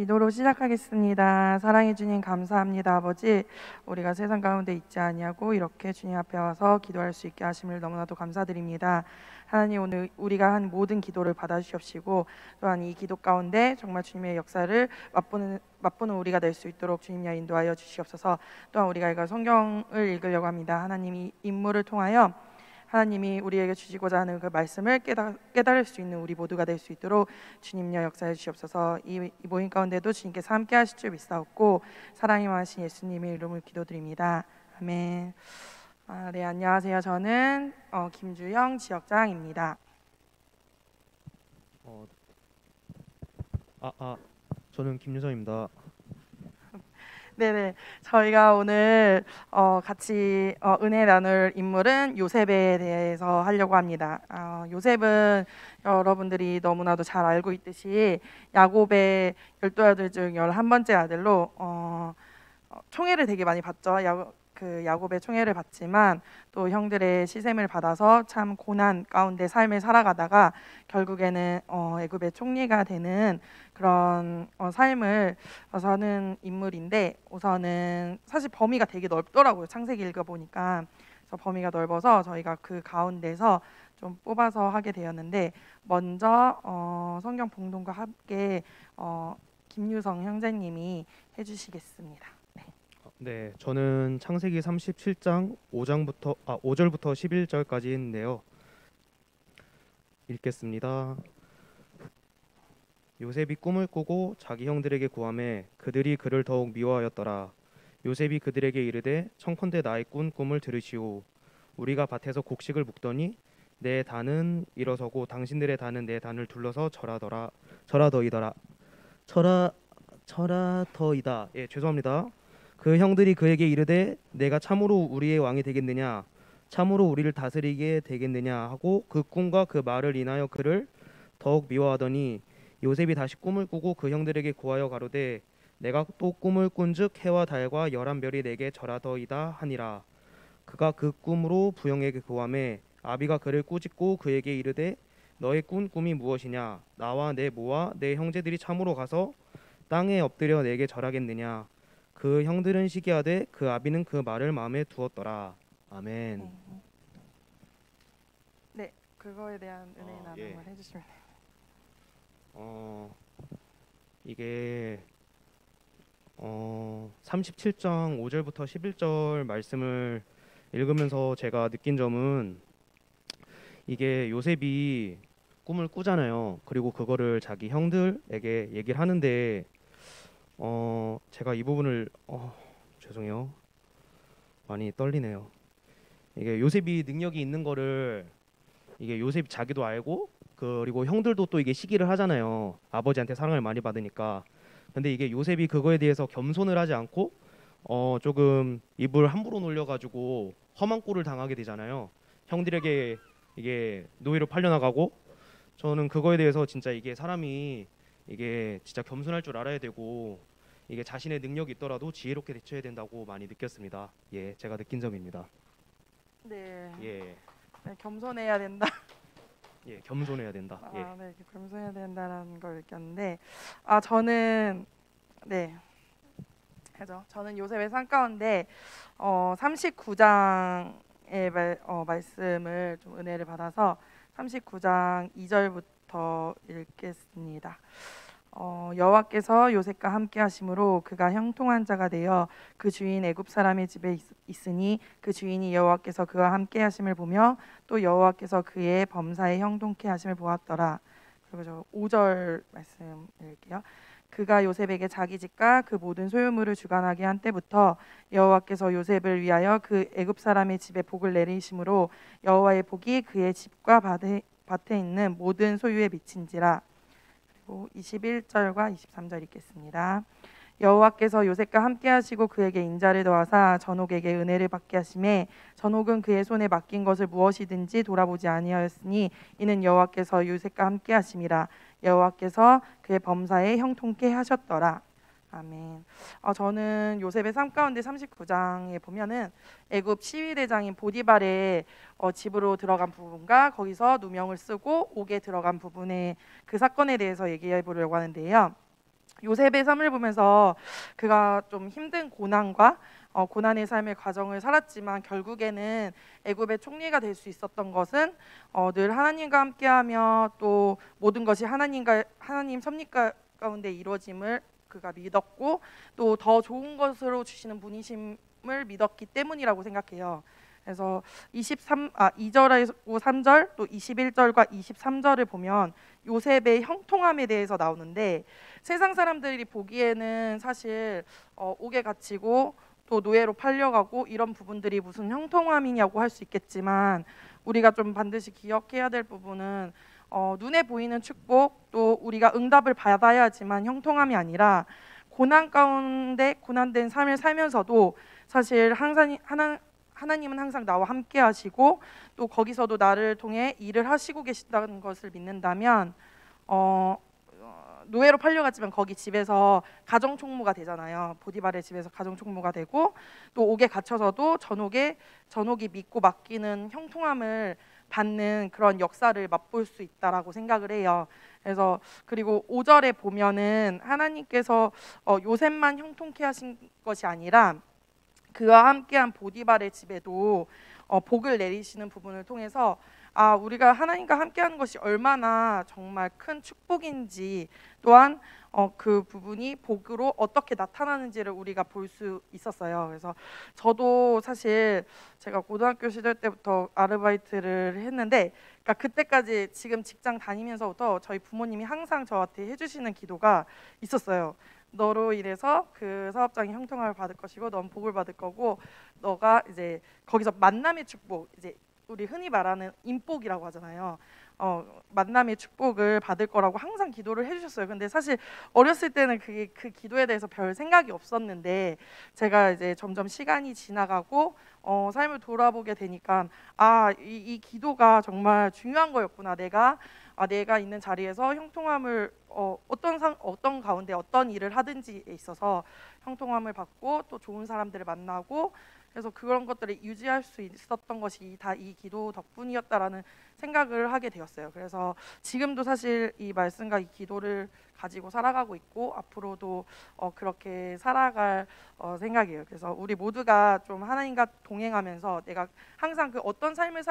기도로 시작하겠습니다. 사랑해 주님 감사합니다. 아버지, 우리가 세상 가운데 있지 아니하고 이렇게 주님 앞에 와서 기도할 수 있게 하심을 너무나도 감사드립니다. 하나님, 오늘 우리가 한 모든 기도를 받아주시옵시고 또한 이 기도 가운데 정말 주님의 역사를 맛보는 우리가 될 수 있도록 주님이여 인도하여 주시옵소서. 또한 우리가 이거 성경을 읽으려고 합니다. 하나님, 이 인물을 통하여 하나님이 우리에게 주시고자 하는 그 말씀을 깨달을 수 있는 우리 모두가 될 수 있도록 주님여 역사해 주시옵소서. 이 모임 가운데도 주님께서 함께 하실 줄 믿사옵고 사랑이 많으신 예수님의 이름을 기도드립니다. 아멘. 네, 안녕하세요. 저는 김주영 지역장입니다. 저는 김유정입니다. 네네, 저희가 오늘 같이 은혜 나눌 인물은 요셉에 대해서 하려고 합니다. 요셉은 여러분들이 너무나도 잘 알고 있듯이 야곱의 12아들 중 11번째 아들로 총애를 되게 많이 받죠. 야곱의 총애를 받지만 또 형들의 시샘을 받아서 참 고난 가운데 삶을 살아가다가 결국에는 애굽의 총리가 되는 그런 삶을 사는 인물인데, 우선은 사실 범위가 되게 넓더라고요. 창세기 읽어보니까. 그래서 범위가 넓어서 저희가 그 가운데서 좀 뽑아서 하게 되었는데, 먼저 성경 봉독과 함께 김유성 형제님이 해주시겠습니다. 네, 저는 창세기 37장 5절부터 11절까지인데요. 읽겠습니다. 요셉이 꿈을 꾸고 자기 형들에게 구하매 그들이 그를 더욱 미워하였더라. 요셉이 그들에게 이르되 청컨대 나의 꾼 꿈을 들으시오. 우리가 밭에서 곡식을 묵더니 내 단은 일어서고 당신들의 단은 내 단을 둘러서 절하더이더라. 절하더이다. 예, 죄송합니다. 그 형들이 그에게 이르되 내가 참으로 우리의 왕이 되겠느냐, 참으로 우리를 다스리게 되겠느냐 하고 그 꿈과 그 말을 인하여 그를 더욱 미워하더니 요셉이 다시 꿈을 꾸고 그 형들에게 고하여 가로되 내가 또 꿈을 꾼즉 해와 달과 11별이 내게 절하더이다 하니라. 그가 그 꿈으로 부형에게 고하매 아비가 그를 꾸짖고 그에게 이르되 너의 꾼 꿈이 무엇이냐, 나와 내 모와 내 형제들이 참으로 가서 땅에 엎드려 내게 절하겠느냐. 그 형들은 시기하되 그 아비는 그 말을 마음에 두었더라. 아멘. 네, 그거에 대한 은혜 나눔을 해주시면 돼요. 이게 37장 5절부터 11절 말씀을 읽으면서 제가 느낀 점은, 이게 요셉이 꿈을 꾸잖아요. 그리고 그거를 자기 형들에게 얘기를 하는데 제가 이 부분을 죄송해요. 많이 떨리네요. 이게 요셉이 능력이 있는 거를 이게 요셉 자기도 알고, 그리고 형들도 또 이게 시기를 하잖아요. 아버지한테 사랑을 많이 받으니까. 근데 이게 요셉이 그거에 대해서 겸손을 하지 않고 조금 입을 함부로 놀려가지고 험한 꼴을 당하게 되잖아요. 형들에게 이게 노예로 팔려나가고. 저는 그거에 대해서 진짜 이게 사람이 이게 진짜 겸손할 줄 알아야 되고, 이게 자신의 능력이 있더라도 지혜롭게 대처해야 된다고 많이 느꼈습니다. 예, 제가 느낀 점입니다. 네. 예. 네, 겸손해야 된다. 예, 겸손해야 된다. 예. 네, 겸손해야 된다는 걸 느꼈는데, 저는 네, 그죠. 저는 요셉의 삶 가운데 39장의 말씀을 좀 은혜를 받아서 39장 2절부터 읽겠습니다. 여호와께서 요셉과 함께 하심으로 그가 형통한 자가 되어 그 주인 애굽 사람의 집에 있으니 그 주인이 여호와께서 그와 함께 하심을 보며 또 여호와께서 그의 범사에 형통케 하심을 보았더라. 그리고 저 5절 말씀 읽을게요. 그가 요셉에게 자기 집과 그 모든 소유물을 주관하게 한 때부터 여호와께서 요셉을 위하여 그 애굽 사람의 집에 복을 내리심으로 여호와의 복이 그의 집과 밭에 있는 모든 소유에 미친지라. 21절과 23절 읽겠습니다. 여호와께서 요셉과 함께 하시고 그에게 인자를 더하사 전옥에게 은혜를 받게 하심에 전옥은 그의 손에 맡긴 것을 무엇이든지 돌아보지 아니하였으니 이는 여호와께서 요셉과 함께 하심이라. 여호와께서 그의 범사에 형통케 하셨더라. 아멘. 저는 요셉의 삶 가운데 39장에 보면은 애굽 시위대장인 보디발의 집으로 들어간 부분과 거기서 누명을 쓰고 옥에 들어간 부분의 그 사건에 대해서 얘기해 보려고 하는데요. 요셉의 삶을 보면서 그가 좀 힘든 고난과 고난의 삶의 과정을 살았지만 결국에는 애굽의 총리가 될 수 있었던 것은 늘 하나님과 함께하며 또 모든 것이 하나님 섭리 가운데 이루어짐을 그가 믿었고 또 더 좋은 것으로 주시는 분이심을 믿었기 때문이라고 생각해요. 그래서 2절하고 3절 또 21절과 23절을 보면 요셉의 형통함에 대해서 나오는데 세상 사람들이 보기에는 사실 옥에 갇히고 또 노예로 팔려가고 이런 부분들이 무슨 형통함이냐고 할 수 있겠지만 우리가 좀 반드시 기억해야 될 부분은 눈에 보이는 축복 또 우리가 응답을 받아야 하지만 형통함이 아니라 고난 가운데 고난된 삶을 살면서도 사실 항상 하나님은 항상 나와 함께 하시고 또 거기서도 나를 통해 일을 하시고 계신다는 것을 믿는다면 노예로 팔려갔지만 거기 집에서 가정 총무가 되잖아요. 보디발의 집에서 가정 총무가 되고 또 옥에 갇혀서도 전옥이 믿고 맡기는 형통함을 받는 그런 역사를 맛볼 수 있다라고 생각을 해요. 그래서 그리고 5절에 보면은 하나님께서 요셉만 형통케 하신 것이 아니라 그와 함께한 보디발의 집에도 복을 내리시는 부분을 통해서 우리가 하나님과 함께하는 것이 얼마나 정말 큰 축복인지 또한 그 부분이 복으로 어떻게 나타나는지를 우리가 볼 수 있었어요. 그래서 저도 사실 제가 고등학교 시절 때부터 아르바이트를 했는데 그러니까 그때까지 지금 직장 다니면서부터 저희 부모님이 항상 저한테 해주시는 기도가 있었어요. 너로 인해서 그 사업장이 형통함을 받을 것이고 넌 복을 받을 거고 너가 이제 거기서 만남의 축복 이제 우리 흔히 말하는 인복이라고 하잖아요. 만남의 축복을 받을 거라고 항상 기도를 해주셨어요. 근데 사실 어렸을 때는 그 기도에 대해서 별 생각이 없었는데 제가 이제 점점 시간이 지나가고 삶을 돌아보게 되니까 이 기도가 정말 중요한 거였구나. 내가 있는 자리에서 형통함을 어떤 가운데 어떤 일을 하든지에 있어서 형통함을 받고 또 좋은 사람들을 만나고 그래서 그런 것들을 유지할 수 있었던 것이 다 이 기도 덕분이었다라는 생각을 하게 되었어요. 그래서 지금도 사실 이 말씀과 이 기도를 가지고 살아가고 있고 앞으로도 그렇게 살아갈 생각이에요. 그래서 우리 모두가 좀 하나님과 동행하면서 내가 항상 그 어떤 삶을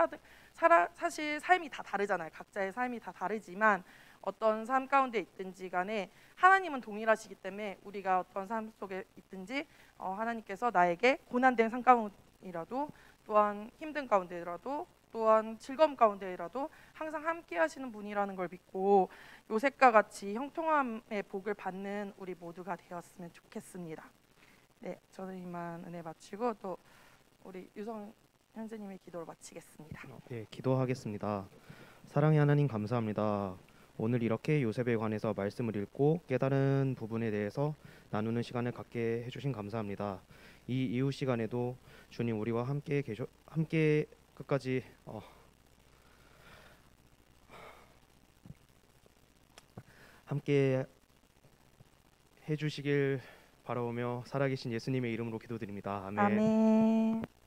사실 삶이 다 다르잖아요. 각자의 삶이 다 다르지만 어떤 삶 가운데 있든지 간에 하나님은 동일하시기 때문에 우리가 어떤 삶 속에 있든지 하나님께서 나에게 고난된 삶 가운데라도 또한 힘든 가운데라도 또한 즐거움 가운데라도 항상 함께 하시는 분이라는 걸 믿고 요셉과 같이 형통함의 복을 받는 우리 모두가 되었으면 좋겠습니다. 네, 저는 이만 은혜 마치고 또 우리 유성 현재님의 기도를 마치겠습니다. 네, 기도하겠습니다. 사랑의 하나님 감사합니다. 오늘 이렇게 요셉에 관해서 말씀을 읽고 깨달은 부분에 대해서 나누는 시간을 갖게 해주신 감사합니다. 이 이후 시간에도 주님 우리와 함께 끝까지 함께 해주시길 바라오며 살아계신 예수님의 이름으로 기도드립니다. 아멘. 아멘.